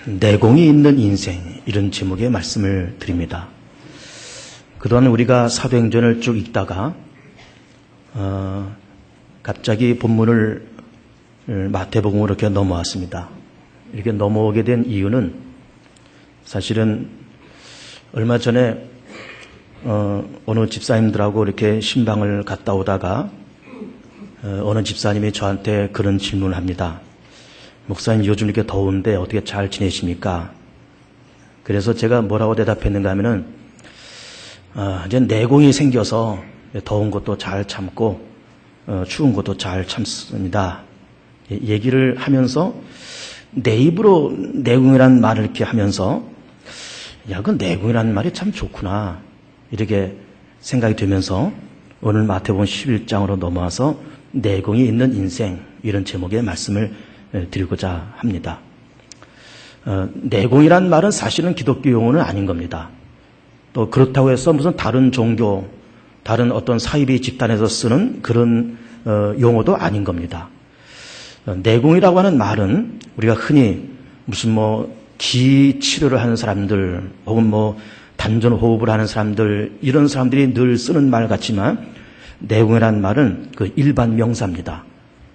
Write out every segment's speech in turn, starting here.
내공이 있는 인생, 이런 제목의 말씀을 드립니다. 그동안 우리가 사도행전을 쭉 읽다가 갑자기 본문을 마태복음으로 이렇게 넘어왔습니다. 이렇게 넘어오게 된 이유는 사실은 얼마 전에 어느 집사님들하고 이렇게 신방을 갔다 오다가 어느 집사님이 저한테 그런 질문을 합니다. 목사님, 요즘 이렇게 더운데 어떻게 잘 지내십니까? 그래서 제가 뭐라고 대답했는가 하면은 이제 내공이 생겨서 더운 것도 잘 참고 추운 것도 잘 참습니다. 얘기를 하면서 내 입으로 내공이라는 말을 이렇게 하면서 야, 그 내공이라는 말이 참 좋구나, 이렇게 생각이 들면서 오늘 마태복음 11장으로 넘어와서 내공이 있는 인생, 이런 제목의 말씀을 드리고자 합니다. 내공이란 말은 사실은 기독교 용어는 아닌 겁니다. 또 그렇다고 해서 무슨 다른 종교, 다른 어떤 사이비 집단에서 쓰는 그런 용어도 아닌 겁니다. 내공이라고 하는 말은 우리가 흔히 무슨 기 치료를 하는 사람들 혹은 단전 호흡을 하는 사람들, 이런 사람들이 늘 쓰는 말 같지만 내공이라는 말은 그 일반 명사입니다.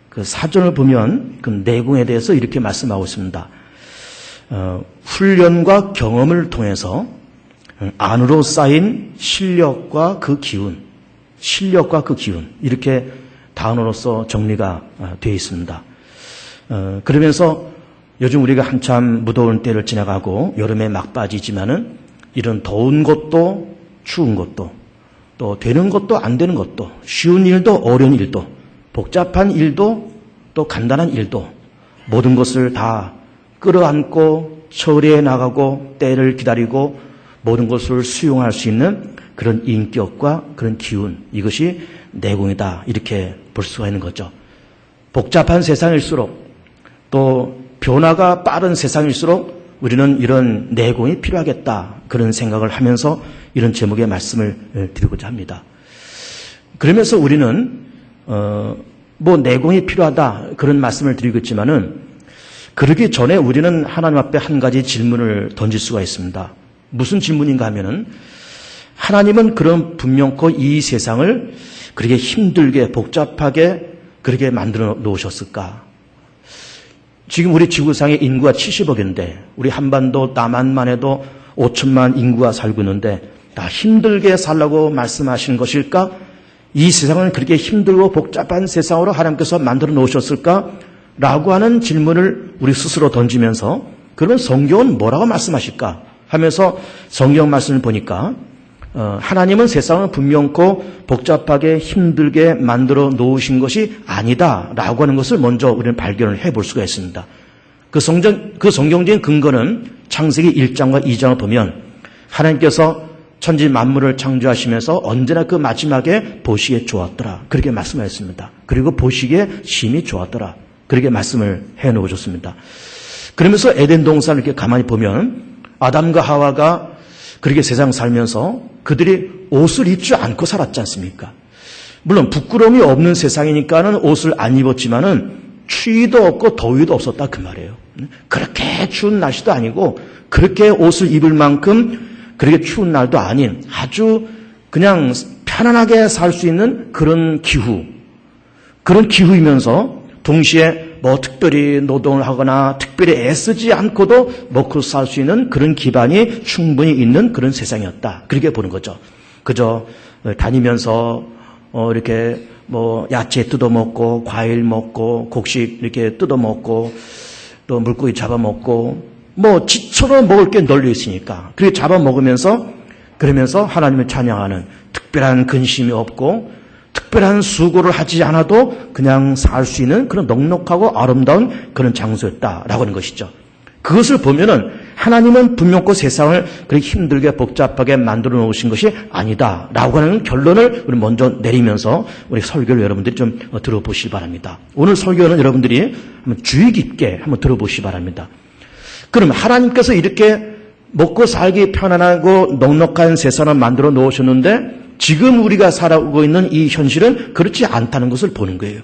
그 사전을 보면 그 내공에 대해서 이렇게 말씀하고 있습니다. 훈련과 경험을 통해서 안으로 쌓인 실력과 그 기운, 이렇게 단어로서 정리가 되어 있습니다. 그러면서 요즘 우리가 한참 무더운 때를 지나가고 여름에 막바지지만은 이런 더운 것도 추운 것도 또 되는 것도 안 되는 것도, 쉬운 일도 어려운 일도, 복잡한 일도 또 간단한 일도, 모든 것을 다 끌어안고 처리해 나가고 때를 기다리고 모든 것을 수용할 수 있는 그런 인격과 그런 기운, 이것이 내공이다, 이렇게 볼 수가 있는 거죠. 복잡한 세상일수록 또 변화가 빠른 세상일수록 우리는 이런 내공이 필요하겠다, 그런 생각을 하면서 이런 제목의 말씀을 드리고자 합니다. 그러면서 우리는 내공이 필요하다, 그런 말씀을 드리고 있지만은 그러기 전에 우리는 하나님 앞에 한 가지 질문을 던질 수가 있습니다. 무슨 질문인가 하면은, 하나님은 그런 분명코 이 세상을 그렇게 힘들게 복잡하게 그렇게 만들어 놓으셨을까? 지금 우리 지구상의 인구가 70억인데 우리 한반도 남한만 해도 5천만 인구가 살고 있는데 다 힘들게 살라고 말씀하시는 것일까? 이 세상은 그렇게 힘들고 복잡한 세상으로 하나님께서 만들어 놓으셨을까? 라고 하는 질문을 우리 스스로 던지면서, 그러면 성경은 뭐라고 말씀하실까? 하면서 성경 말씀을 보니까 하나님은 세상을 분명코 복잡하게 힘들게 만들어 놓으신 것이 아니다 라고 하는 것을 먼저 우리는 발견을 해볼 수가 있습니다. 그 성경적인 근거는 창세기 1장과 2장을 보면 하나님께서 천지 만물을 창조하시면서 언제나 그 마지막에 보시기에 좋았더라, 그렇게 말씀하셨습니다. 그리고 보시기에 심히 좋았더라, 그렇게 말씀을 해놓으셨습니다. 그러면서 에덴 동산을 이렇게 가만히 보면 아담과 하와가 그렇게 세상 살면서 그들이 옷을 입지 않고 살았지 않습니까? 물론 부끄러움이 없는 세상이니까는 옷을 안 입었지만은 추위도 없고 더위도 없었다, 그 말이에요. 그렇게 추운 날씨도 아니고 그렇게 옷을 입을 만큼 그렇게 추운 날도 아닌 아주 그냥 편안하게 살 수 있는 그런 기후이면서 동시에 특별히 노동을 하거나 특별히 애쓰지 않고도 먹고 살 수 있는 그런 기반이 충분히 있는 그런 세상이었다, 그렇게 보는 거죠. 그저 다니면서 이렇게 야채 뜯어먹고 과일 먹고 곡식 이렇게 뜯어먹고 또 물고기 잡아먹고 지처럼 먹을 게 널려 있으니까 그렇게 잡아먹으면서 그러면서 하나님을 찬양하는, 특별한 근심이 없고 특별한 수고를 하지 않아도 그냥 살 수 있는 그런 넉넉하고 아름다운 그런 장소였다라고 하는 것이죠. 그것을 보면은 하나님은 분명코 세상을 그렇게 힘들게 복잡하게 만들어 놓으신 것이 아니다라고 하는 결론을 우리 먼저 내리면서 우리 설교를 여러분들이 좀 들어보시기 바랍니다. 오늘 설교는 여러분들이 한번 주의 깊게 한번 들어보시기 바랍니다. 그럼 하나님께서 이렇게 먹고 살기 편안하고 넉넉한 세상을 만들어 놓으셨는데 지금 우리가 살아오고 있는 이 현실은 그렇지 않다는 것을 보는 거예요.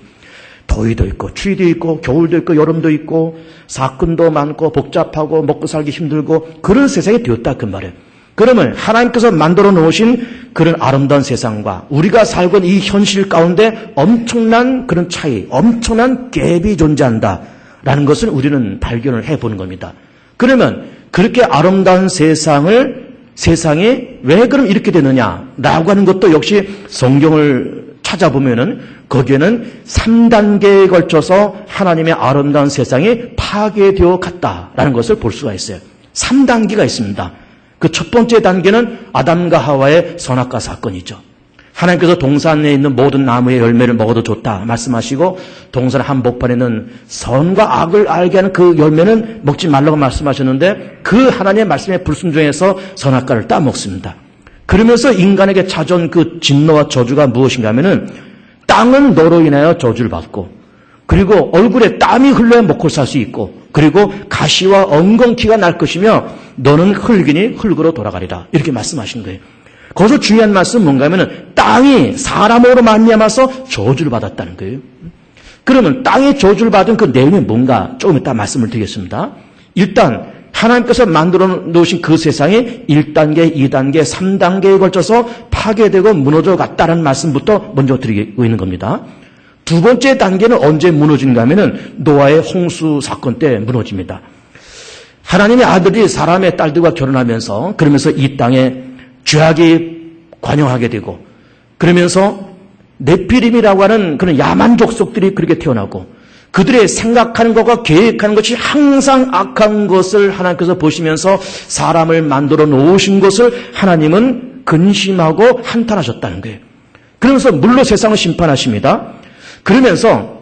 더위도 있고 추위도 있고 겨울도 있고 여름도 있고 사건도 많고 복잡하고 먹고 살기 힘들고 그런 세상이 되었다 그 말이에요. 그러면 하나님께서 만들어 놓으신 그런 아름다운 세상과 우리가 살고 있는 이 현실 가운데 엄청난 그런 차이, 엄청난 갭이 존재한다라는 것을 우리는 발견을 해보는 겁니다. 그러면 그렇게 아름다운 세상이 왜 그럼 이렇게 되느냐라고 하는 것도 역시 성경을 찾아보면은 거기에는 3단계에 걸쳐서 하나님의 아름다운 세상이 파괴되어 갔다라는 것을 볼 수가 있어요. 3단계가 있습니다. 그 첫 번째 단계는 아담과 하와의 선악과 사건이죠. 하나님께서 동산에 있는 모든 나무의 열매를 먹어도 좋다 말씀하시고 동산 한복판에 있는 선과 악을 알게 하는 그 열매는 먹지 말라고 말씀하셨는데 그 하나님의 말씀에 불순종해서 선악과를 따먹습니다. 그러면서 인간에게 찾아온 그 진노와 저주가 무엇인가 하면은 땅은 너로 인하여 저주를 받고 그리고 얼굴에 땀이 흘러야 먹고 살 수 있고 그리고 가시와 엉겅퀴가 날 것이며 너는 흙이니 흙으로 돌아가리라 이렇게 말씀하신 거예요. 거기서 중요한 말씀은 뭔가 하면은 땅이 사람으로 말미암아서 저주를 받았다는 거예요. 그러면 땅이 저주를 받은 그 내용이 뭔가 조금 이따 말씀을 드리겠습니다. 일단 하나님께서 만들어 놓으신 그 세상이 1단계, 2단계, 3단계에 걸쳐서 파괴되고 무너져 갔다는 말씀부터 먼저 드리고 있는 겁니다. 두 번째 단계는 언제 무너지는가 하면은 노아의 홍수 사건 때 무너집니다. 하나님의 아들이 사람의 딸들과 결혼하면서 그러면서 이 땅에 죄악이 관영하게 되고 그러면서 네피림이라고 하는 그런 야만 족속들이 그렇게 태어나고 그들의 생각하는 것과 계획하는 것이 항상 악한 것을 하나님께서 보시면서 사람을 만들어 놓으신 것을 하나님은 근심하고 한탄하셨다는 거예요. 그러면서 물로 세상을 심판하십니다. 그러면서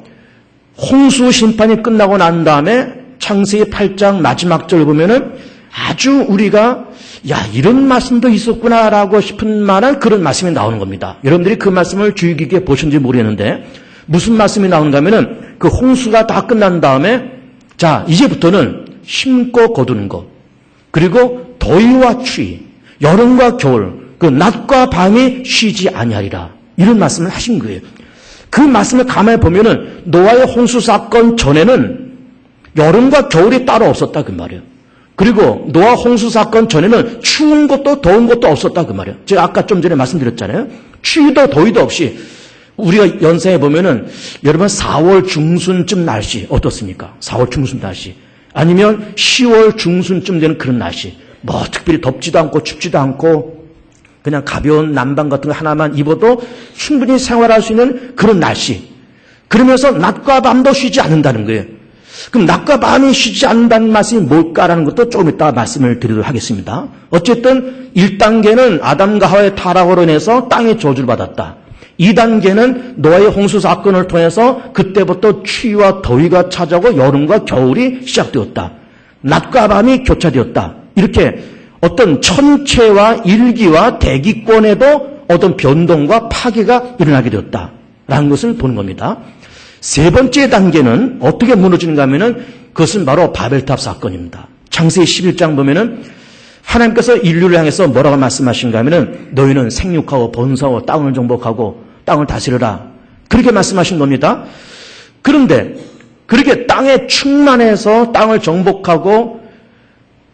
홍수 심판이 끝나고 난 다음에 창세기 8장 마지막 절 보면은 아주 우리가 이런 말씀도 있었구나라고 싶은 만한 그런 말씀이 나오는 겁니다. 여러분들이 그 말씀을 주의 깊게 보셨는지 모르겠는데 무슨 말씀이 나오는가 하면은 그 홍수가 다 끝난 다음에 자 이제부터는 심고 거두는 것 그리고 더위와 추위 여름과 겨울 그 낮과 밤이 쉬지 아니하리라 이런 말씀을 하신 거예요. 그 말씀을 가만히 보면은 노아의 홍수 사건 전에는 여름과 겨울이 따로 없었다 그 말이에요. 그리고 노아 홍수 사건 전에는 추운 것도 더운 것도 없었다 그 말이에요. 제가 아까 좀 전에 말씀드렸잖아요. 추위도 더위도 없이 우리가 연세에 보면은 여러분 4월 중순쯤 날씨 어떻습니까? 4월 중순 날씨 아니면 10월 중순쯤 되는 그런 날씨 뭐 특별히 덥지도 않고 춥지도 않고 그냥 가벼운 남방 같은 거 하나만 입어도 충분히 생활할 수 있는 그런 날씨. 그러면서 낮과 밤도 쉬지 않는다는 거예요. 그럼 낮과 밤이 쉬지 않는다는 말씀이 뭘까라는 것도 조금 이따 말씀을 드리도록 하겠습니다. 어쨌든 1단계는 아담과 하와의 타락으로 인해서 땅의 저주를 받았다. 2단계는 노아의 홍수 사건을 통해서 그때부터 추위와 더위가 찾아오고 여름과 겨울이 시작되었다. 낮과 밤이 교차되었다. 이렇게 어떤 천체와 일기와 대기권에도 어떤 변동과 파괴가 일어나게 되었다라는 것을 보는 겁니다. 세 번째 단계는 어떻게 무너지는가 하면은 그것은 바로 바벨탑 사건입니다. 창세기 11장 보면은 하나님께서 인류를 향해서 뭐라고 말씀하신가 하면은 너희는 생육하고 번성하고 땅을 정복하고 땅을 다스려라. 그렇게 말씀하신 겁니다. 그런데 그렇게 땅에 충만해서 땅을 정복하고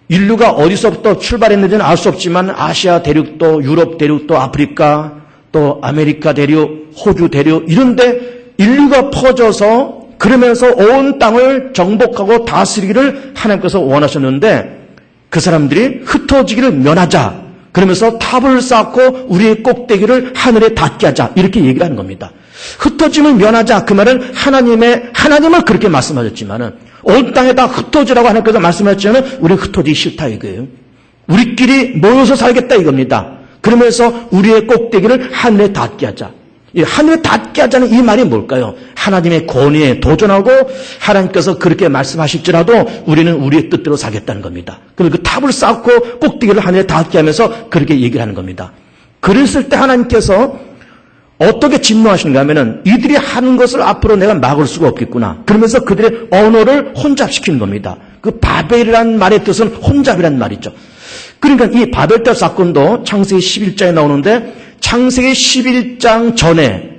인류가 어디서부터 출발했는지는 알 수 없지만 아시아 대륙도 유럽 대륙도 아프리카 또 아메리카 대륙 호주 대륙 이런데 인류가 퍼져서 그러면서 온 땅을 정복하고 다스리기를 하나님께서 원하셨는데 그 사람들이 흩어지기를 면하자 그러면서 탑을 쌓고 우리의 꼭대기를 하늘에 닿게 하자 이렇게 얘기를 하는 겁니다. 흩어짐을 면하자 그 말은 하나님은 그렇게 말씀하셨지만은 온 땅에다 흩어지라고 하나님께서 말씀하셨지만 우리 흩어지기 싫다 이거예요. 우리끼리 모여서 살겠다 이겁니다. 그러면서 우리의 꼭대기를 하늘에 닿게 하자. 하늘에 닿게 하자는 이 말이 뭘까요? 하나님의 권위에 도전하고 하나님께서 그렇게 말씀하실지라도 우리는 우리의 뜻대로 사겠다는 겁니다. 그럼 그 탑을 쌓고 꼭대기를 하늘에 닿게 하면서 그렇게 얘기를 하는 겁니다. 그랬을 때 하나님께서 어떻게 진노하시는가 하면은 이들이 하는 것을 앞으로 내가 막을 수가 없겠구나. 그러면서 그들의 언어를 혼잡시키는 겁니다. 그 바벨이라는 말의 뜻은 혼잡이라는 말이죠. 그러니까 이 바벨탑 사건도 창세기 11장에 나오는데 창세기 11장 전에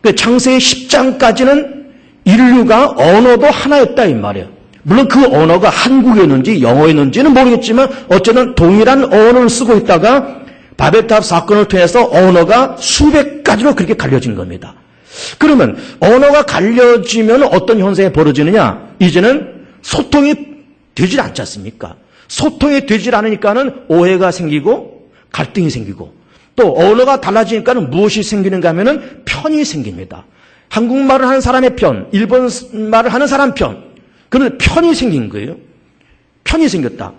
그 창세기 10장까지는 인류가 언어도 하나였다 이 말이에요. 물론 그 언어가 한국어였는지 영어였는지는 모르겠지만 어쨌든 동일한 언어를 쓰고 있다가 바벨탑 사건을 통해서 언어가 수백 가지로 그렇게 갈려진 겁니다. 그러면 언어가 갈려지면 어떤 현상이 벌어지느냐? 이제는 소통이 되질 않지 않습니까? 소통이 되질 않으니까는 오해가 생기고 갈등이 생기고 또 언어가 달라지니까는 무엇이 생기는가 하면은 편이 생깁니다. 한국말을 하는 사람의 편, 일본말을 하는 사람 편. 그런 편이 생긴 거예요. 편이 생겼다.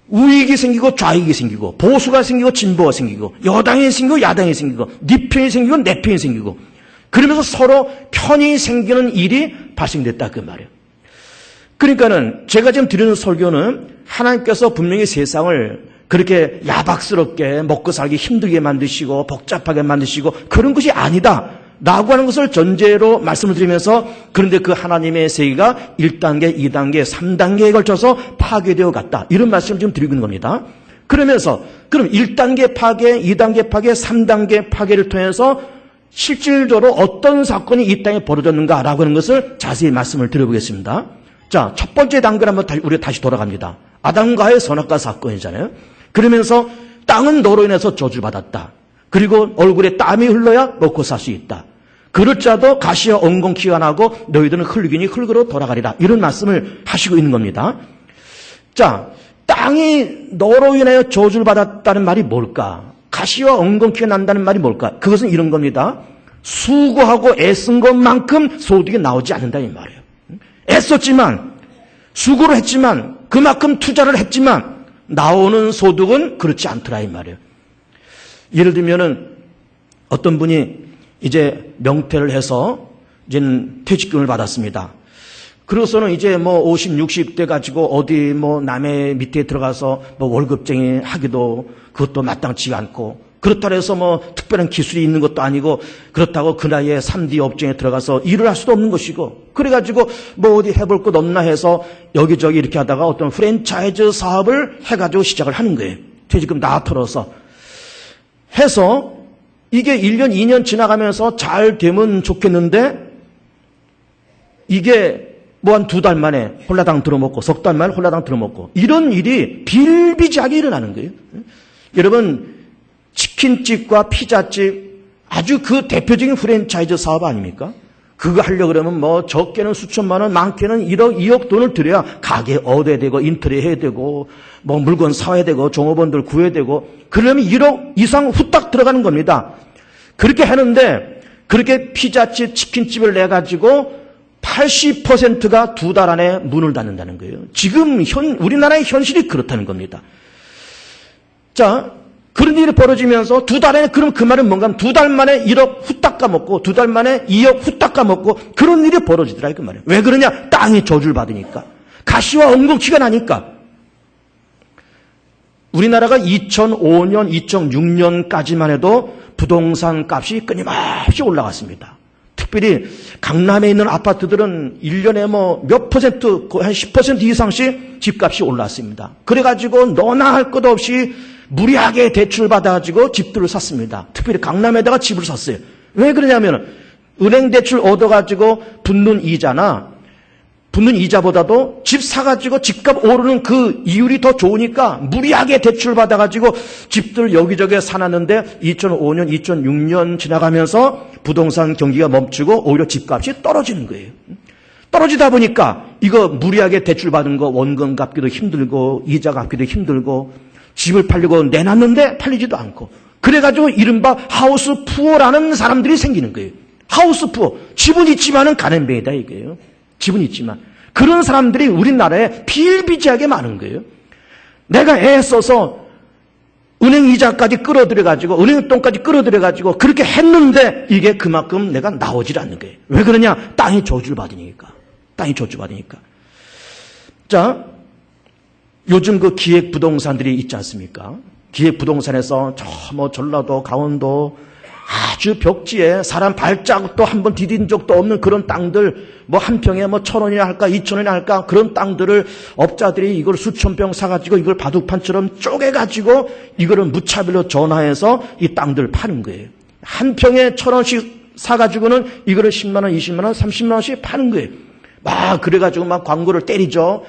우익이 생기고 좌익이 생기고 보수가 생기고 진보가 생기고 여당이 생기고 야당이 생기고 네 편이 생기고 내 편이 생기고 그러면서 서로 편이 생기는 일이 발생됐다 그 말이에요. 그러니까는 제가 지금 드리는 설교는 하나님께서 분명히 세상을 그렇게 야박스럽게 먹고 살기 힘들게 만드시고 복잡하게 만드시고 그런 것이 아니다 라고 하는 것을 전제로 말씀을 드리면서 그런데 그 하나님의 세계가 1단계, 2단계, 3단계에 걸쳐서 파괴되어 갔다. 이런 말씀을 지금 드리고 있는 겁니다. 그러면서 그럼 1단계 파괴, 2단계 파괴, 3단계 파괴를 통해서 실질적으로 어떤 사건이 이 땅에 벌어졌는가라고 하는 것을 자세히 말씀을 드려보겠습니다. 자, 첫 번째 단계를 한번 우리가 다시 돌아갑니다. 아담과의 선악과 사건이잖아요. 그러면서 땅은 너로 인해서 저주받았다. 그리고 얼굴에 땀이 흘러야 먹고 살 수 있다. 그럴지라도 가시와 엉겅퀴가 나고 너희들은 흙이니 흙으로 돌아가리라. 이런 말씀을 하시고 있는 겁니다. 자, 땅이 너로 인하여 저주를 받았다는 말이 뭘까? 가시와 엉겅퀴가 난다는 말이 뭘까? 그것은 이런 겁니다. 수고하고 애쓴 것만큼 소득이 나오지 않는다 이 말이에요. 애썼지만 수고를 했지만 그만큼 투자를 했지만 나오는 소득은 그렇지 않더라 이 말이에요. 예를 들면은 어떤 분이 이제 명퇴를 해서 이제는 퇴직금을 받았습니다. 그래서는 이제 뭐 50, 60대 가지고 어디 뭐 남의 밑에 들어가서 뭐 월급쟁이 하기도 그것도 마땅치가 않고 그렇다고 해서 뭐 특별한 기술이 있는 것도 아니고 그렇다고 그 나이에 3D 업종에 들어가서 일을 할 수도 없는 것이고 그래가지고 뭐 어디 해볼 것 없나 해서 여기저기 이렇게 하다가 어떤 프랜차이즈 사업을 해가지고 시작을 하는 거예요. 퇴직금 다 털어서 해서 이게 1년, 2년 지나가면서 잘 되면 좋겠는데 이게 뭐 한 2달 만에 홀라당 들어먹고 석 달 만에 홀라당 들어먹고 이런 일이 비일비재하게 일어나는 거예요. 여러분 치킨집과 피자집 아주 그 대표적인 프랜차이즈 사업 아닙니까? 그거 하려고 그러면 뭐 적게는 수천만 원, 많게는 1억, 2억 돈을 들여야 가게 얻어야 되고 인터넷 해야 되고 뭐 물건 사야 되고 종업원들 구해야 되고 그러려면 1억 이상 후딱 들어가는 겁니다. 그렇게 하는데 그렇게 피자집, 치킨집을 내가지고 80%가 2달 안에 문을 닫는다는 거예요. 지금 우리나라의 현실이 그렇다는 겁니다. 자, 그런 일이 벌어지면서 2달 안에 그럼 그 말은 뭔가 하면 2달 만에 1억 후딱 까먹고 2달 만에 2억 후딱 까먹고 그런 일이 벌어지더라 그 말이에요. 왜 그러냐? 땅이 저주를 받으니까. 가시와 엉겅퀴가 나니까. 우리나라가 2005년, 2006년까지만 해도 부동산 값이 끊임없이 올라갔습니다. 특별히 강남에 있는 아파트들은 1년에 뭐 몇 퍼센트, 한 10% 이상씩 집값이 올랐습니다. 그래가지고 너나 할 것 없이 무리하게 대출을 받아가지고 집들을 샀습니다. 특별히 강남에다가 집을 샀어요. 왜 그러냐면 은행 대출 얻어가지고 붙는 이자보다도 집 사가지고 집값 오르는 그 이율이 더 좋으니까 무리하게 대출 받아가지고 집들 여기저기 사놨는데 2005년, 2006년 지나가면서 부동산 경기가 멈추고 오히려 집값이 떨어지는 거예요. 떨어지다 보니까 이거 무리하게 대출 받은 거 원금 갚기도 힘들고 이자 갚기도 힘들고 집을 팔려고 내놨는데 팔리지도 않고 그래가지고 이른바 하우스 푸어라는 사람들이 생기는 거예요. 하우스 푸어. 집은 있지만은 가난뱅이다 이거예요. 집은 있지만. 그런 사람들이 우리나라에 비일비재하게 많은 거예요. 내가 애써서 은행 이자까지 끌어들여가지고 은행 돈까지 끌어들여가지고 그렇게 했는데 이게 그만큼 내가 나오질 않는 거예요. 왜 그러냐? 땅이 저주를 받으니까. 땅이 저주 받으니까. 자, 요즘 그 기획 부동산들이 있지 않습니까? 기획 부동산에서 뭐 전라도, 강원도 아주 벽지에 사람 발자국도 한번 디딘 적도 없는 그런 땅들 뭐 한 평에 뭐 1,000원이나 할까 2,000원이나 할까 그런 땅들을 업자들이 이걸 수천 평 사가지고 이걸 바둑판처럼 쪼개가지고 이거를 무차별로 전화해서 이 땅들 파는 거예요. 한 평에 1,000원씩 사가지고는 이거를 10만 원, 20만 원, 30만 원씩 파는 거예요. 막 그래가지고 막 광고를 때리죠.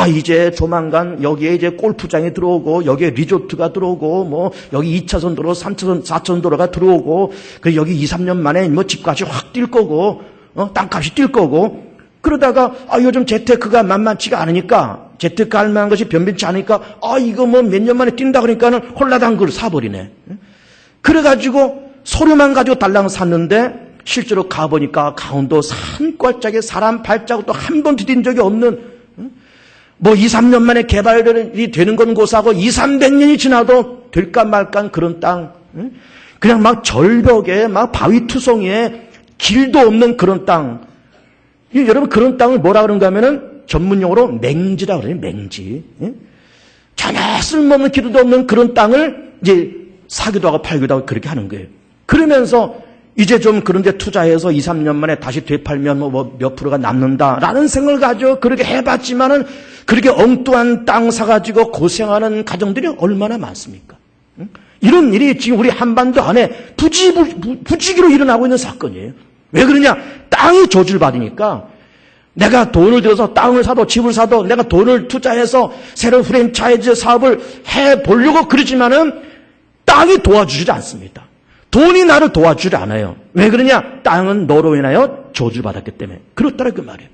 이제 조만간 여기에 이제 골프장이 들어오고 여기에 리조트가 들어오고 뭐 여기 2차선 도로, 3차선, 4차선 도로가 들어오고 그리고 여기 2, 3년 만에 뭐 집값이 확 뛸 거고 땅값이 뛸 거고 그러다가 요즘 재테크가 만만치가 않으니까 재테크 할 만한 것이 변변치 않으니까 이거 뭐 몇 년 만에 뛴다 그러니까는 홀라당 그걸 사버리네. 그래가지고 소리만 가지고 달랑 샀는데 실제로 가보니까 강원도 산골짜기에 사람 발자국도 한 번 디딘 적이 없는 뭐 2, 3년 만에 개발이 되는 건 고사하고 2, 300년이 지나도 될까 말까 그런 땅 그냥 막 절벽에 막 바위 투성이에 길도 없는 그런 땅 여러분 그런 땅을 뭐라 그런가 하면은 전문용어로 맹지라 그래요. 맹지 전혀 쓸모없는 기도도 없는 그런 땅을 이제 사기도 하고 팔기도 하고 그렇게 하는 거예요. 그러면서 이제 좀 그런 데 투자해서 2, 3년 만에 다시 되팔면 뭐 몇 프로가 남는다라는 생각을 가지고 그렇게 해봤지만은 그렇게 엉뚱한 땅 사가지고 고생하는 가정들이 얼마나 많습니까? 이런 일이 지금 우리 한반도 안에 부지기로 일어나고 있는 사건이에요. 왜 그러냐? 땅이 저주를 받으니까 내가 돈을 들여서 땅을 사도 집을 사도 내가 돈을 투자해서 새로운 프랜차이즈 사업을 해보려고 그러지만은 땅이 도와주지 않습니다. 돈이 나를 도와주지 않아요. 왜 그러냐? 땅은 너로 인하여 저주를 받았기 때문에. 그렇다라 그 말이에요.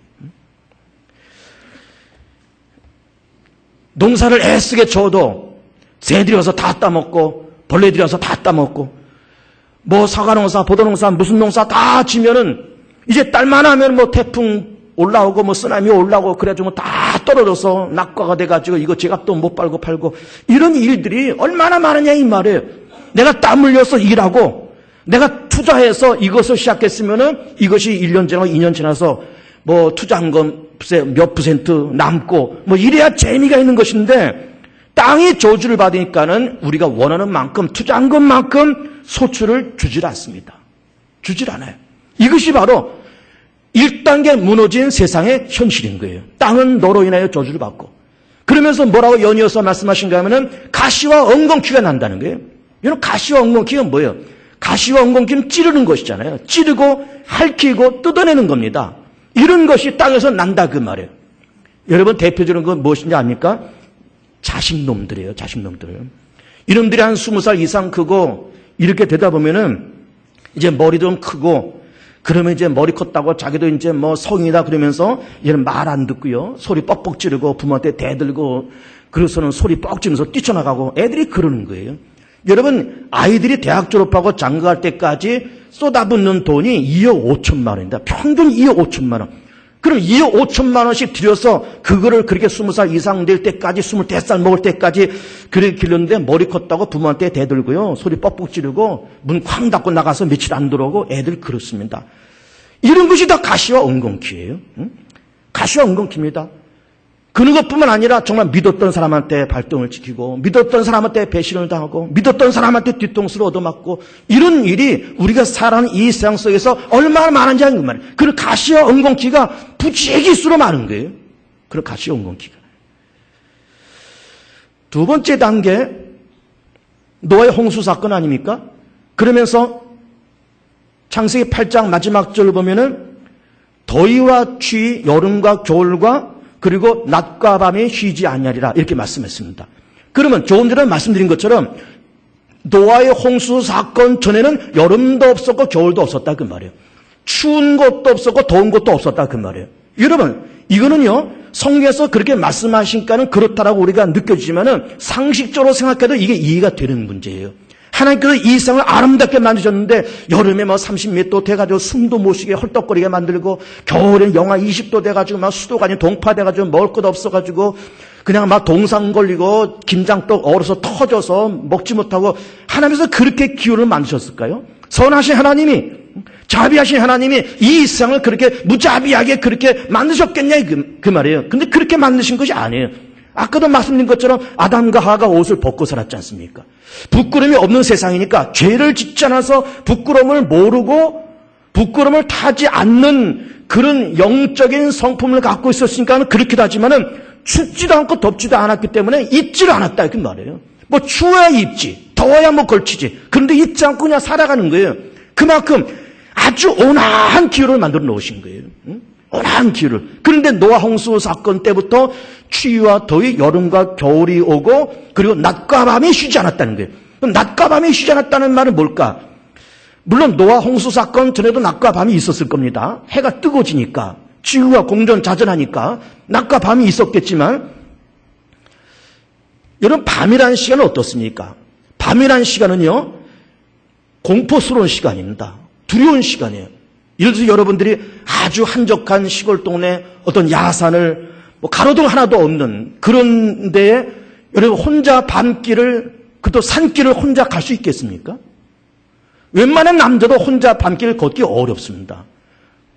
농사를 애쓰게 쳐도 새들이 와서 다 따먹고 벌레들이 와서 다 따먹고 뭐 사과농사, 포도농사, 무슨 농사 다 지면은 이제 딸만 하면 뭐 태풍 올라오고 뭐 쓰나미 올라오고 그래가지고 다 떨어져서 낙과가 돼가지고 이거 제값도 못 팔고 팔고 이런 일들이 얼마나 많으냐 이 말이에요. 내가 땀 흘려서 일하고 내가 투자해서 이것을 시작했으면은 이것이 1년 지나고 2년 지나서 뭐 투자한 건 몇 퍼센트 남고 뭐 이래야 재미가 있는 것인데 땅이 저주를 받으니까는 우리가 원하는 만큼 투자한 것만큼 소출을 주질 않습니다. 주질 않아요. 이것이 바로 1단계 무너진 세상의 현실인 거예요. 땅은 너로 인하여 저주를 받고 그러면서 뭐라고 연이어서 말씀하신가 하면은 가시와 엉겅퀴가 난다는 거예요. 여러분 가시와 엉겅퀴가 뭐예요? 가시와 엉겅퀴는 찌르는 것이잖아요. 찌르고 핥히고 뜯어내는 겁니다. 이런 것이 땅에서 난다 그 말이에요. 여러분 대표적인 건 무엇인지 압니까? 자식놈들이에요. 자식놈들. 이놈들이 한 20살 이상 크고 이렇게 되다 보면은 이제 머리 좀 크고 그러면 이제 머리 컸다고 자기도 이제 뭐 성이다 그러면서 얘는 말 안 듣고요. 소리 뻑뻑 지르고 부모한테 대들고 그래서는 소리 뻑 지르면서 뛰쳐나가고 애들이 그러는 거예요. 여러분 아이들이 대학 졸업하고 장가갈 때까지 쏟아붓는 돈이 2억 5천만 원입니다. 평균 2억 5천만 원. 그럼 2억 5천만 원씩 들여서 그거를 그렇게 20살 이상 될 때까지 25살 먹을 때까지 그렇게 길렀는데 머리 컸다고 부모한테 대들고요. 소리 뻑뻑 지르고 문 쾅 닫고 나가서 며칠 안 들어오고 애들 그렇습니다. 이런 것이 다 가시와 엉겅퀴예요. 가시와 엉겅퀴입니다. 그런 것뿐만 아니라 정말 믿었던 사람한테 발등을 지키고 믿었던 사람한테 배신을 당하고 믿었던 사람한테 뒤통수를 얻어맞고 이런 일이 우리가 살아가는 이 세상 속에서 얼마나 많은지 하는 말이에요. 그 가시와 엉겅퀴가 부지기수로 많은 거예요. 그런 가시와 엉겅퀴가. 두 번째 단계 노아의 홍수 사건 아닙니까? 그러면서 창세기 8장 마지막 절을 보면은 더위와 추위 여름과 겨울과 그리고 낮과 밤이 쉬지 아니하리라 이렇게 말씀했습니다. 그러면 조금 전에 말씀드린 것처럼 노아의 홍수 사건 전에는 여름도 없었고 겨울도 없었다 그 말이에요. 추운 것도 없었고 더운 것도 없었다 그 말이에요. 여러분 이거는요 성경에서 그렇게 말씀하시니까는 그렇다라고 우리가 느껴지지만은 상식적으로 생각해도 이게 이해가 되는 문제예요. 하나님께서 이 세상을 아름답게 만드셨는데 여름에 뭐 30몇 도 돼가지고 숨도 못 쉬게 헐떡거리게 만들고 겨울에는 영하 20도 돼가지고 막 수도가 아닌 동파돼가지고 먹을 것 없어가지고 그냥 막 동상 걸리고 김장떡 얼어서 터져서 먹지 못하고 하나님께서 그렇게 기후를 만드셨을까요? 선하신 하나님이 자비하신 하나님이 이 세상을 그렇게 무자비하게 그렇게 만드셨겠냐 그 말이에요. 근데 그렇게 만드신 것이 아니에요. 아까도 말씀드린 것처럼 아담과 하와가 옷을 벗고 살았지 않습니까? 부끄러움이 없는 세상이니까 죄를 짓지 않아서 부끄러움을 모르고 부끄러움을 타지 않는 그런 영적인 성품을 갖고 있었으니까 그렇기도 하지만은 춥지도 않고 덥지도 않았기 때문에 입지를 않았다 그 말이에요. 뭐 추워야 입지 더워야 뭐 걸치지. 그런데 입지 않고 그냥 살아가는 거예요. 그만큼 아주 온화한 기후를 만들어 놓으신 거예요. 온화한 기후를. 그런데 노아 홍수 사건 때부터 추위와 더위, 여름과 겨울이 오고 그리고 낮과 밤이 쉬지 않았다는 거예요. 그럼 낮과 밤이 쉬지 않았다는 말은 뭘까? 물론 노아 홍수 사건 전에도 낮과 밤이 있었을 겁니다. 해가 뜨거워지니까, 지구가 공전자전하니까 낮과 밤이 있었겠지만, 여러분 밤이라는 시간은 어떻습니까? 밤이라는 시간은요, 공포스러운 시간입니다. 두려운 시간이에요. 예를 들어서 여러분들이 아주 한적한 시골 동네 어떤 야산을 가로등 하나도 없는 그런 데에 여러분 혼자 밤길을, 그것도 산길을 혼자 갈 수 있겠습니까? 웬만한 남자도 혼자 밤길을 걷기 어렵습니다.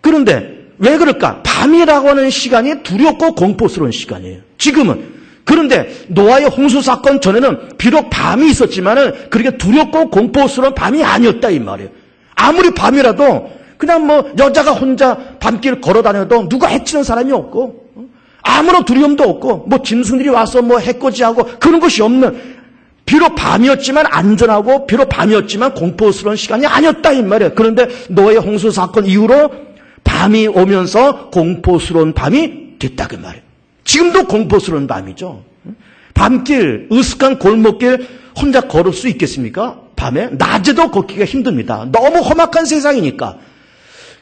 그런데 왜 그럴까? 밤이라고 하는 시간이 두렵고 공포스러운 시간이에요. 지금은. 그런데 노아의 홍수 사건 전에는 비록 밤이 있었지만은 그렇게 두렵고 공포스러운 밤이 아니었다 이 말이에요. 아무리 밤이라도 그냥 여자가 혼자 밤길 걸어 다녀도 누가 해치는 사람이 없고, 아무런 두려움도 없고, 짐승들이 와서 해코지하고 그런 것이 없는, 비록 밤이었지만 안전하고 비록 밤이었지만 공포스러운 시간이 아니었다 이 말이에요. 그런데 노아의 홍수 사건 이후로 밤이 오면서 공포스러운 밤이 됐다 그 말이에요. 지금도 공포스러운 밤이죠. 밤길, 으슥한 골목길 혼자 걸을 수 있겠습니까? 밤에? 낮에도 걷기가 힘듭니다. 너무 험악한 세상이니까.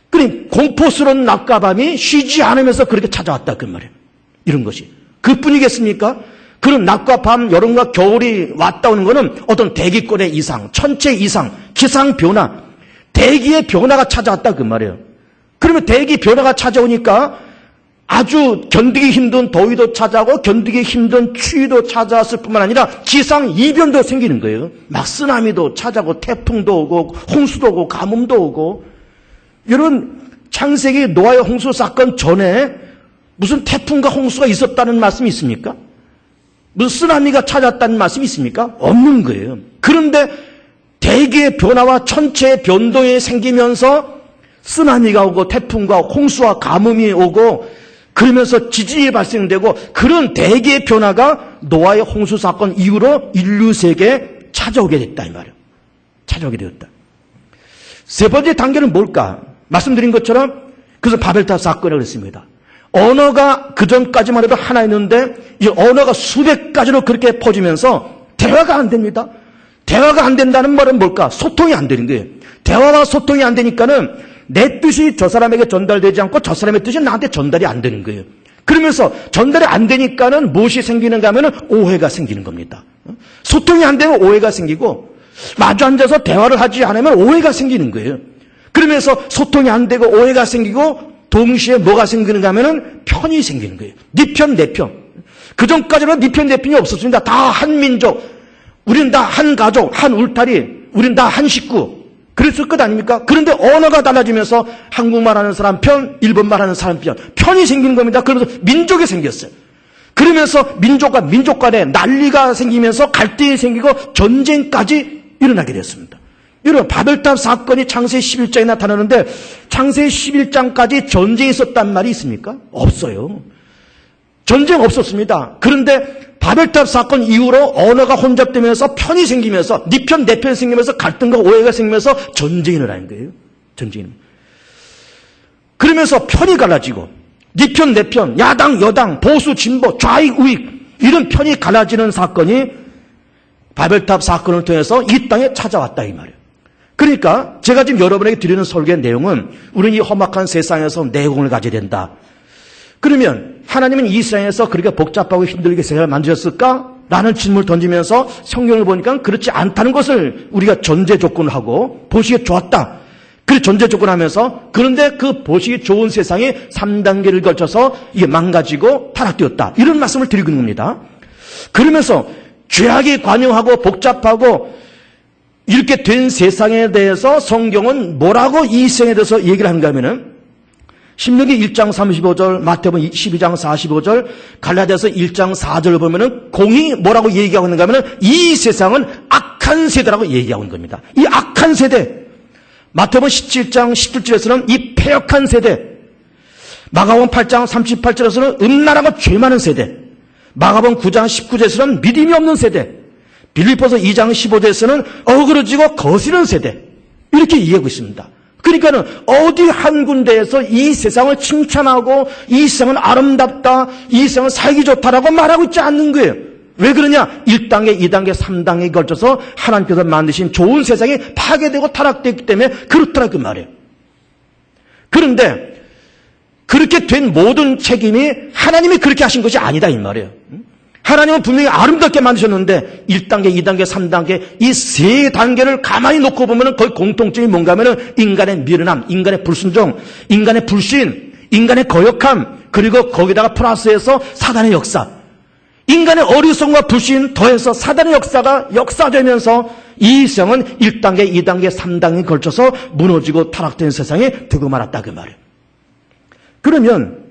그러니 공포스러운 낮과 밤이 쉬지 않으면서 그렇게 찾아왔다 그 말이에요. 이런 것이. 그뿐이겠습니까? 그런 낮과 밤, 여름과 겨울이 왔다 오는 것은 어떤 대기권의 이상, 천체 이상, 기상 변화, 대기의 변화가 찾아왔다 그 말이에요. 그러면 대기 변화가 찾아오니까 아주 견디기 힘든 더위도 찾아오고 견디기 힘든 추위도 찾아왔을 뿐만 아니라 기상 이변도 생기는 거예요. 막 쓰나미도 찾아오고 태풍도 오고 홍수도 오고 가뭄도 오고. 여러분, 창세기 노아의 홍수 사건 전에 무슨 태풍과 홍수가 있었다는 말씀이 있습니까? 무슨 쓰나미가 찾았다는 말씀이 있습니까? 없는 거예요. 그런데 대기의 변화와 천체의 변동이 생기면서 쓰나미가 오고 태풍과 홍수와 가뭄이 오고 그러면서 지진이 발생되고 그런 대기의 변화가 노아의 홍수 사건 이후로 인류 세계에 찾아오게 됐다 이 말이에요. 찾아오게 되었다. 세 번째 단계는 뭘까? 말씀드린 것처럼 그래서 바벨탑 사건이라고 했습니다. 언어가 그전까지만 해도 하나였는데 이 언어가 수백 가지로 그렇게 퍼지면서 대화가 안 됩니다. 대화가 안 된다는 말은 뭘까? 소통이 안 되는 거예요. 대화와 소통이 안 되니까는 내 뜻이 저 사람에게 전달되지 않고 저 사람의 뜻이 나한테 전달이 안 되는 거예요. 그러면서 전달이 안 되니까는 무엇이 생기는가 하면은 오해가 생기는 겁니다. 소통이 안 되면 오해가 생기고 마주 앉아서 대화를 하지 않으면 오해가 생기는 거예요. 그러면서 소통이 안 되고 오해가 생기고 동시에 뭐가 생기는가 하면은 편이 생기는 거예요. 네 편, 내 편. 그전까지는 네 편, 내 편이 없었습니다. 다 한 민족. 우린 다 한 가족, 한 울타리. 우린 다 한 식구. 그랬을 것 아닙니까? 그런데 언어가 달라지면서 한국말 하는 사람 편, 일본말 하는 사람 편. 편이 생기는 겁니다. 그러면서 민족이 생겼어요. 그러면서 민족과 민족 간에 난리가 생기면서 갈등이 생기고 전쟁까지 일어나게 됐습니다. 여러분, 바벨탑 사건이 창세기 11장에 나타나는데 창세기 11장까지 전쟁이 있었단 말이 있습니까? 없어요. 전쟁 없었습니다. 그런데 바벨탑 사건 이후로 언어가 혼잡되면서 편이 생기면서 네 편, 내 편 생기면서 갈등과 오해가 생기면서 전쟁이 일어나는 거예요. 전쟁이. 그러면서 편이 갈라지고 네 편, 내 편, 야당, 여당, 보수, 진보, 좌익, 우익 이런 편이 갈라지는 사건이 바벨탑 사건을 통해서 이 땅에 찾아왔다 이 말이에요. 그러니까 제가 지금 여러분에게 드리는 설교의 내용은 우리는 이 험악한 세상에서 내공을 가져야 된다. 그러면 하나님은 이 세상에서 그렇게 복잡하고 힘들게 세상을 만드셨을까? 라는 질문을 던지면서 성경을 보니까 그렇지 않다는 것을 우리가 전제 조건을 하고 보시기에 좋았다. 그 전제 조건을 하면서 그런데 그 보시기 좋은 세상이 3단계를 걸쳐서 이게 망가지고 타락되었다. 이런 말씀을 드리고 있는 겁니다. 그러면서 죄악이 관영하고 복잡하고 이렇게 된 세상에 대해서 성경은 뭐라고 이 세상에 대해서 얘기를 하는가 하면은 신명기 1장 35절, 마태복음 12장 45절, 갈라디아서 1장 4절을 보면은 공이 뭐라고 얘기하고 있는가 하면은 이 세상은 악한 세대라고 얘기하고 있는 겁니다. 이 악한 세대. 마태복음 17장 17절에서는 이 패역한 세대. 마가복음 8장 38절에서는 음란하고 죄 많은 세대. 마가복음 9장 19절에서는 믿음이 없는 세대. 빌립보서 2장 15절에서는 어그러지고 거스르는 세대. 이렇게 이해하고 있습니다. 그러니까는 어디 한 군데에서 이 세상을 칭찬하고 이 세상은 아름답다, 이 세상은 살기 좋다라고 말하고 있지 않는 거예요. 왜 그러냐? 1단계, 2단계, 3단계에 걸쳐서 하나님께서 만드신 좋은 세상이 파괴되고 타락되기 때문에 그렇더라 그 말이에요. 그런데 그렇게 된 모든 책임이 하나님이 그렇게 하신 것이 아니다 이 말이에요. 하나님은 분명히 아름답게 만드셨는데 1단계, 2단계, 3단계 이 세 단계를 가만히 놓고 보면 거의 공통점이 뭔가 하면 인간의 미련함, 인간의 불순종, 인간의 불신, 인간의 거역함, 그리고 거기다가 플러스해서 사단의 역사. 인간의 어리석음과 불신 더해서 사단의 역사가 역사되면서 이 세상은 1단계, 2단계, 3단계에 걸쳐서 무너지고 타락된 세상이 되고 말았다 그 말이에요. 그러면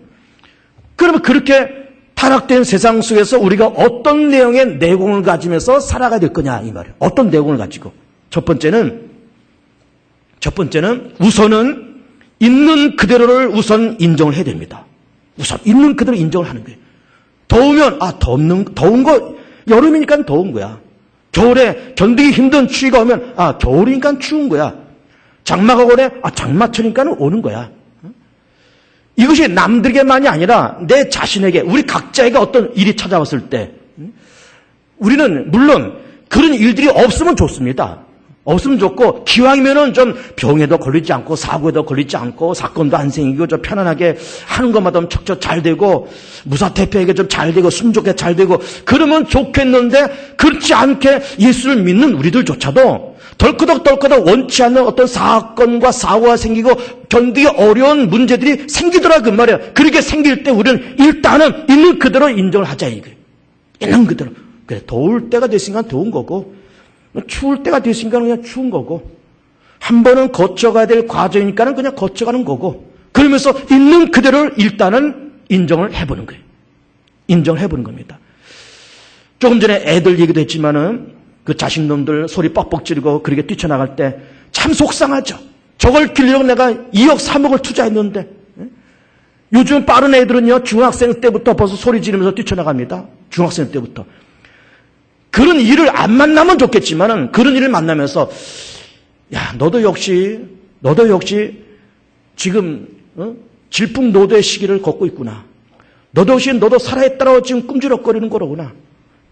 그렇게 타락된 세상 속에서 우리가 어떤 내용의 내공을 가지면서 살아가야 될 거냐 이 말이에요. 어떤 내공을 가지고. 첫 번째는 우선은 있는 그대로를 우선 인정을 해야 됩니다. 우선 있는 그대로 인정을 하는 거예요. 더우면 더운 거 여름이니까 더운 거야. 겨울에 견디기 힘든 추위가 오면 겨울이니까 추운 거야. 장마가 오래 장마철이니까 오는 거야. 이것이 남들에게만이 아니라 내 자신에게 우리 각자에게 어떤 일이 찾아왔을 때 우리는 물론 그런 일들이 없으면 좋습니다. 없으면 좋고 기왕이면은 좀 병에도 걸리지 않고 사고에도 걸리지 않고 사건도 안 생기고 좀 편안하게 하는 것마다 척척 잘 되고 무사태평하게 좀 잘 되고 순조롭게 잘 되고 그러면 좋겠는데 그렇지 않게 예수를 믿는 우리들조차도 덜커덕 원치 않는 어떤 사건과 사고가 생기고 견디기 어려운 문제들이 생기더라 그 말이야. 그렇게 생길 때 우리는 일단은 있는 그대로 인정을 하자 이거예요. 있는 그대로. 그래 더울 때가 됐으니까 더운 거고 추울 때가 됐으니까 그냥 추운 거고 한 번은 거쳐가야 될 과정이니까 그냥 거쳐가는 거고 그러면서 있는 그대로를 일단은 인정을 해보는 거예요. 인정을 해보는 겁니다. 조금 전에 애들 얘기도 했지만은 그 자식놈들 소리 뻑뻑 지르고 그렇게 뛰쳐나갈 때 참 속상하죠. 저걸 기르려고 내가 2억 3억을 투자했는데 요즘 빠른 애들은요 중학생 때부터 벌써 소리 지르면서 뛰쳐나갑니다. 중학생 때부터. 그런 일을 안 만나면 좋겠지만은 그런 일을 만나면서 야 너도 역시 지금 질풍노도의 시기를 걷고 있구나. 너도 살아있다라고 지금 꿈지럭거리는 거로구나.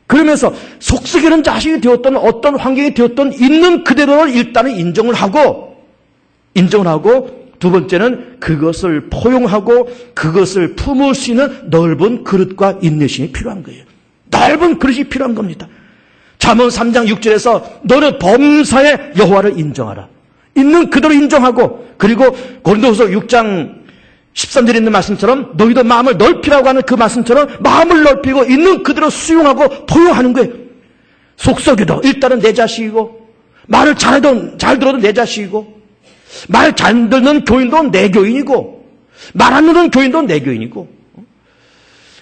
그러면서 속썩이는 자식이 되었던 어떤 환경이 되었던 있는 그대로를 일단은 인정을 하고 두 번째는 그것을 포용하고 그것을 품을 수 있는 넓은 그릇과 인내심이 필요한 거예요. 넓은 그릇이 필요한 겁니다. 잠언 3장 6절에서 너는 범사의 여호와를 인정하라. 있는 그대로 인정하고 그리고 고린도후서 6장 13절에 있는 말씀처럼 너희도 마음을 넓히라고 하는 그 말씀처럼 마음을 넓히고 있는 그대로 수용하고 포용하는 거예요. 속썩여도 일단은 내 자식이고 말을 잘 들어도 내 자식이고 말 잘 듣는 교인도 내 교인이고 말 안 듣는 교인도 내 교인이고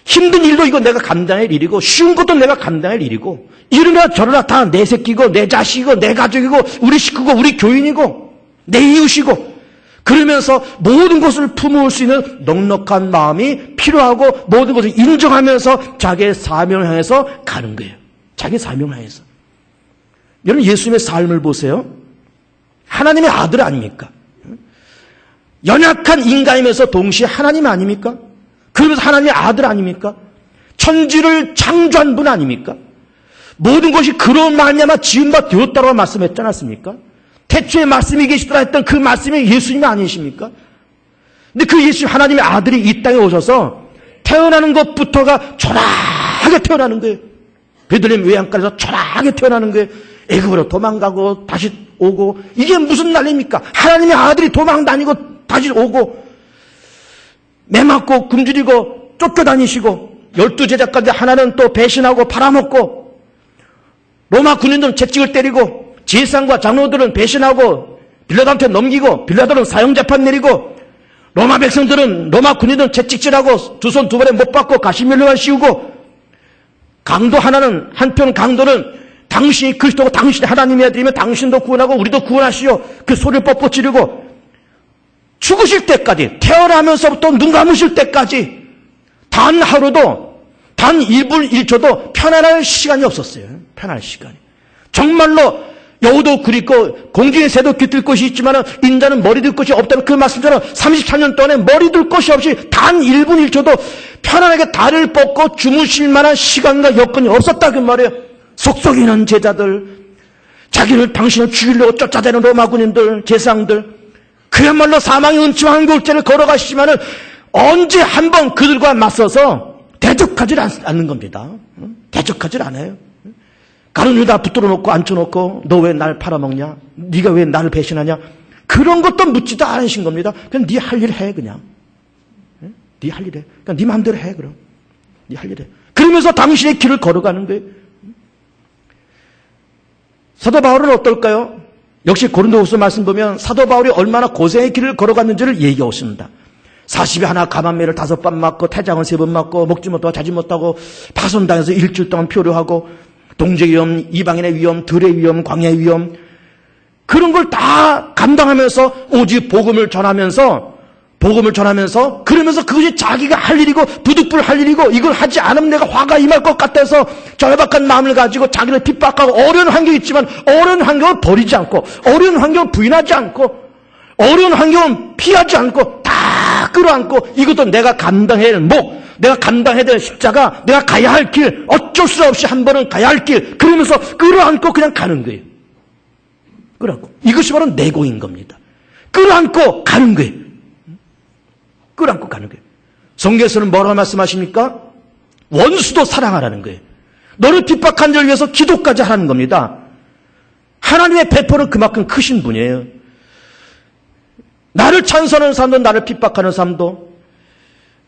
힘든 일도 이거 내가 감당할 일이고 쉬운 것도 내가 감당할 일이고 이러나 저러나 다 내 새끼고 내 자식이고 내 가족이고 우리 식구고 우리 교인이고 내 이웃이고 그러면서 모든 것을 품을 수 있는 넉넉한 마음이 필요하고 모든 것을 인정하면서 자기의 사명을 향해서 가는 거예요. 자기의 사명을 향해서. 여러분 예수님의 삶을 보세요. 하나님의 아들 아닙니까? 연약한 인간이면서 동시에 하나님 아닙니까? 그러면서 하나님의 아들 아닙니까? 천지를 창조한 분 아닙니까? 모든 것이 그로 말미암아 지은 바 되었다고 말씀했지 않았습니까? 태초에 말씀이 계시더라 했던 그 말씀이 예수님 아니십니까? 근데 그 예수님 하나님의 아들이 이 땅에 오셔서 태어나는 것부터가 초라하게 태어나는 거예요. 베들레헴 외양간에서 초라하게 태어나는 거예요. 애굽으로 도망가고 다시 오고 이게 무슨 난리입니까? 하나님의 아들이 도망 다니고 다시 오고 매 맞고 굶주리고 쫓겨다니시고 12제자까지 하나는 또 배신하고 팔아먹고 로마 군인들은 채찍을 때리고 지휘상과 장로들은 배신하고 빌라도한테 넘기고 빌라도는 사형재판 내리고 로마 백성들은 로마 군인들은 채찍질하고 두 손 두 발에 못 박고 가시면류관 씌우고 강도 하나는 한편 강도는 당신이 그리스도고 당신이 하나님의 아들이면 당신도 구원하고 우리도 구원하시오 그 소리를 뻣뻣 지르고 죽으실 때까지 태어나면서부터 눈 감으실 때까지 단 하루도 단 1분 1초도 편안할 시간이 없었어요. 편안할 시간이. 정말로 여우도 그리고 공중의 새도 깃들 곳이 있지만 인자는 머리 둘 곳이 없다는 그 말씀처럼 33년 동안에 머리 둘 곳이 없이 단 1분 1초도 편안하게 다리를 뻗고 주무실 만한 시간과 여건이 없었다 그 말이에요. 속썩이는 제자들, 자기를 당신을 죽이려고 쫓아다니는 로마군인들, 제사장들, 그야말로 사망의 음침한 골짜기를 걸어가시지만은 언제 한번 그들과 맞서서 대적하지 않는 겁니다. 대적하지 않아요. 가룟유다 붙들어 놓고 앉혀놓고 너 왜 날 팔아먹냐? 네가 왜 나를 배신하냐? 그런 것도 묻지도 않으신 겁니다. 그냥 네 할 일 해 그냥. 네 할 일 해. 그냥 네 마음대로 해 그럼. 네 할 일 해. 그러면서 당신의 길을 걸어가는 거예요. 사도 바울은 어떨까요? 역시 고린도후서 말씀 보면 사도 바울이 얼마나 고생의 길을 걸어갔는지를 얘기하고 있습니다. 40에 하나 가만매를 5번 맞고 태장을 3번 맞고 먹지 못하고 자지 못하고 파손당해서 일주일 동안 표류하고 동족의 위험, 이방인의 위험, 들의 위험, 광야의 위험 그런 걸 다 감당하면서 오직 복음을 전하면서 그러면서 그것이 자기가 할 일이고 부득불 할 일이고 이걸 하지 않으면 내가 화가 임할 것 같아서 절박한 마음을 가지고 자기를 핍박하고 어려운 환경이 있지만 어려운 환경을 버리지 않고 어려운 환경을 부인하지 않고 어려운 환경을 피하지 않고 다 끌어안고 이것도 내가 감당해야 할 목, 내가 감당해야 될 십자가, 내가 가야 할 길, 어쩔 수 없이 한 번은 가야 할 길 그러면서 끌어안고 그냥 가는 거예요. 끌어안고. 이것이 바로 내공인 겁니다. 끌어안고 가는 거예요. 끌어안고 가는 거예요. 성경에서는 뭐라고 말씀하십니까? 원수도 사랑하라는 거예요. 너를 핍박한 자를 위해서 기도까지 하라는 겁니다. 하나님의 배포는 그만큼 크신 분이에요. 나를 찬성하는 사람도 나를 핍박하는 사람도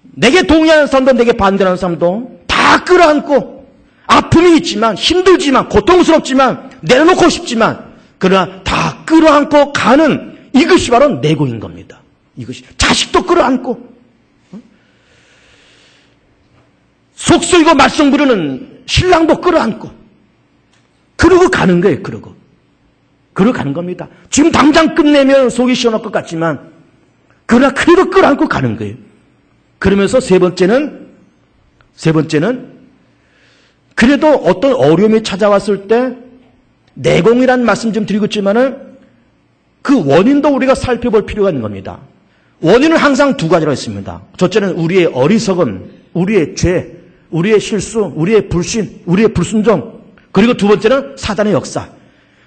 내게 동의하는 사람도 내게 반대하는 사람도 다 끌어안고 아픔이 있지만 힘들지만 고통스럽지만 내려놓고 싶지만 그러나 다 끌어안고 가는 이것이 바로 내공인 겁니다. 이것이 자식도 끌어안고 속썩이고 말썽 부르는 신랑도 끌어안고 그러고 가는 거예요. 그러고 가는 겁니다. 지금 당장 끝내면 속이 시원할 것 같지만 그러나 그래도 끌어안고 가는 거예요. 그러면서 세 번째는 그래도 어떤 어려움이 찾아왔을 때 내공이라는 말씀 좀 드리고 있지만은 그 원인도 우리가 살펴볼 필요가 있는 겁니다. 원인은 항상 두 가지로 있습니다. 첫째는 우리의 어리석음, 우리의 죄, 우리의 실수, 우리의 불신, 우리의 불순종. 그리고 두 번째는 사단의 역사.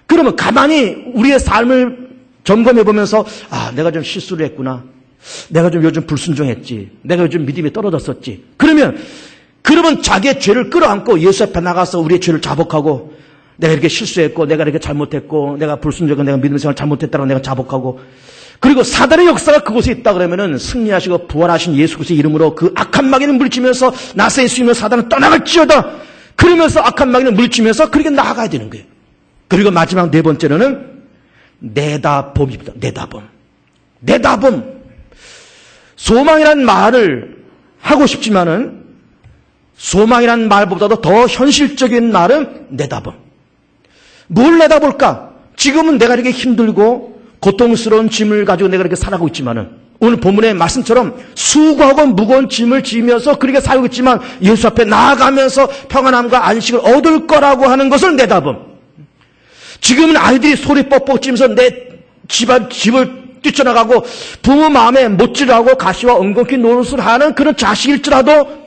그러면 가만히 우리의 삶을 점검해 보면서 내가 좀 실수를 했구나. 내가 좀 요즘 불순종했지. 내가 요즘 믿음이 떨어졌었지. 그러면 자기의 죄를 끌어안고 예수 앞에 나가서 우리의 죄를 자복하고 내가 이렇게 실수했고 내가 이렇게 잘못했고 내가 불순종하고 내가 믿음 생활 잘못했다고 내가 자복하고 그리고 사단의 역사가 그곳에 있다 그러면은 승리하시고 부활하신 예수 그리스도의 이름으로 그 악한 마귀는 물리치면서 나사의 수임으로 사단은 떠나갈지어다. 그러면서 악한 마귀는 물리치면서 그렇게 나아가야 되는 거예요. 그리고 마지막 네 번째로는 내다봄입니다. 내다봄. 소망이라는 말을 하고 싶지만은 소망이라는 말보다도 더 현실적인 말은 내다봄. 뭘 내다볼까? 지금은 내가 이렇게 힘들고 고통스러운 짐을 가지고 내가 이렇게 살아가고 있지만은 오늘 본문의 말씀처럼 수고하고 무거운 짐을 지면서 그렇게 살고 있지만 예수 앞에 나아가면서 평안함과 안식을 얻을 거라고 하는 것을 내다봄. 지금은 아이들이 소리 뻑뻑 지면서 내 집을 뛰쳐나가고 부모 마음에 못질하고 가시와 엉겅퀴 노릇을 하는 그런 자식일지라도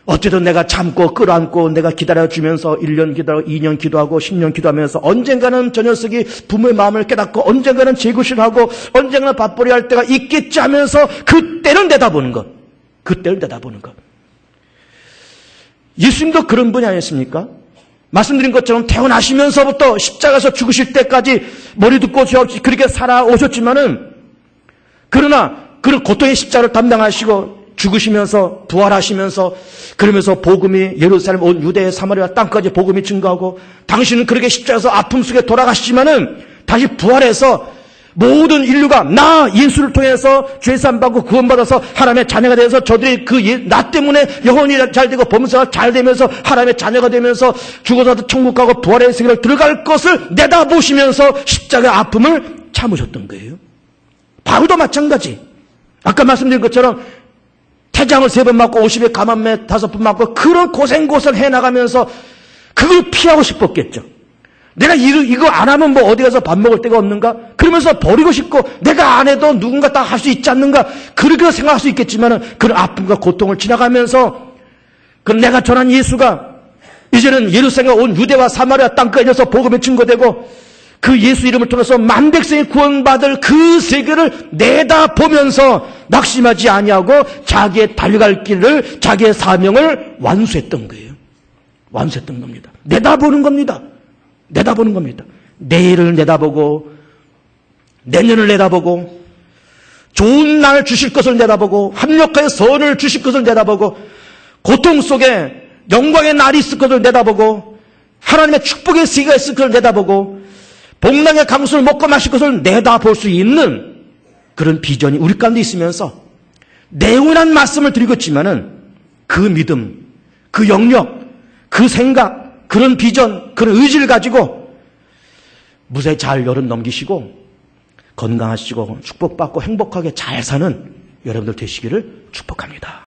어쨌든 내가 참고 끌어안고 내가 기다려주면서 1년 기다리고 2년 기도하고 10년 기도하면서 언젠가는 저 녀석이 부모의 마음을 깨닫고 언젠가는 재구실을 하고 언젠가는 밥벌이 할 때가 있겠지 하면서 그때는 내다보는 것. 예수님도 그런 분이 아니었습니까? 말씀드린 것처럼 태어나시면서부터 십자가에서 죽으실 때까지 머리 두 곳이 없이 그렇게 살아오셨지만은 그러나 그런 고통의 십자가를 담당하시고 죽으시면서 부활하시면서 그러면서 복음이 예루살렘 온 유대 사마리아 땅까지 복음이 증거하고 당신은 그렇게 십자가에서 아픔 속에 돌아가시지만은 다시 부활해서 모든 인류가 나 예수를 통해서 죄산 받고 구원받아서 하나님의 자녀가 되어서 저들이 나 때문에 영혼이 잘 되고 범사가 잘 되면서 하나님의 자녀가 되면서 죽어서도 천국 가고 부활의 세계를 들어갈 것을 내다보시면서 십자가의 아픔을 참으셨던 거예요. 바울도 마찬가지. 아까 말씀드린 것처럼 태장을 3번 맞고 50에 가만매 5번 맞고 그런 고생고생을 해나가면서 그걸 피하고 싶었겠죠. 내가 이거 안 하면 뭐 어디 가서 밥 먹을 데가 없는가? 그러면서 버리고 싶고 내가 안 해도 누군가 다 할 수 있지 않는가? 그렇게 생각할 수 있겠지만 그런 아픔과 고통을 지나가면서 그럼 내가 전한 예수가 이제는 예루살렘에 온 유대와 사마리아 땅까지서 복음의 증거되고 그 예수 이름을 통해서 만 백성이 구원받을 그 세계를 내다보면서 낙심하지 아니하고 자기의 달려갈 길을 자기의 사명을 완수했던 거예요. 완수했던 겁니다. 내다보는 겁니다. 내다보는 겁니다. 내일을 내다보고 내년을 내다보고 좋은 날 주실 것을 내다보고 합력하여 선을 주실 것을 내다보고 고통 속에 영광의 날이 있을 것을 내다보고 하나님의 축복의 세계가 있을 것을 내다보고 복락의 강수를 먹고 마실 것을 내다볼 수 있는 그런 비전이 우리 가운데 있으면서 내운한 말씀을 드리고 있지만은 그 믿음, 그 영역, 그 생각, 그런 비전, 그런 의지를 가지고 무사히 잘 여름 넘기시고 건강하시고 축복받고 행복하게 잘 사는 여러분들 되시기를 축복합니다.